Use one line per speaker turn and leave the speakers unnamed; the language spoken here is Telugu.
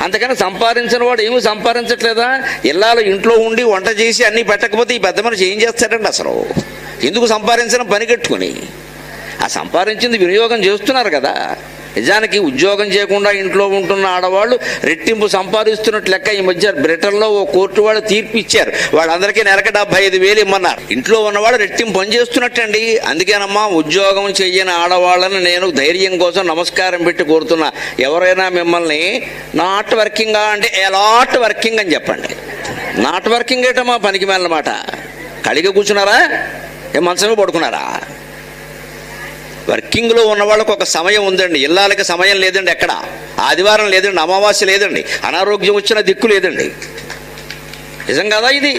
అంతకన్నా సంపాదించిన వాడు ఏమీ సంపాదించట్లేదా? ఇల్లాలు ఇంట్లో ఉండి వంట చేసి అన్నీ పెట్టకపోతే ఈ పెద్ద మనిషి ఏం చేస్తాడండి? అసలు ఎందుకు సంపాదించడం పని కట్టుకుని? ఆ సంపాదించింది వినియోగం చేస్తున్నారు కదా. నిజానికి ఉద్యోగం చేయకుండా ఇంట్లో ఉంటున్న ఆడవాళ్ళు రెట్టింపు సంపాదిస్తున్నట్టు లెక్క. ఈ మధ్య బ్రిటన్లో ఓ కోర్టు వాళ్ళు తీర్పు ఇచ్చారు, వాళ్ళందరికీ నెలకు 75,000 ఇమ్మన్నారు. ఇంట్లో ఉన్నవాళ్ళు రెట్టింపు పని చేస్తున్నట్టండి. అందుకేనమ్మా ఉద్యోగం చెయ్యని ఆడవాళ్ళని నేను ధైర్యం కోసం నమస్కారం పెట్టి కోరుతున్నా. ఎవరైనా మిమ్మల్ని నాట్ వర్కింగా అంటే ఎలాట్ వర్కింగ్ అని చెప్పండి. నాట్ వర్కింగ్ ఏటమ్మా పనికి మేలన్నమాట. ఖాళీగా కూర్చున్నారా? ఏ మంచమే పడుకున్నారా? వర్కింగ్లో ఉన్న వాళ్ళకు ఒక సమయం ఉందండి. ఇళ్ళకి సమయం లేదండి, ఎక్కడ ఆదివారం లేదండి, అమావాస్య లేదండి, అనారోగ్యం వచ్చిన దిక్కు లేదండి. నిజం కదా ఇది?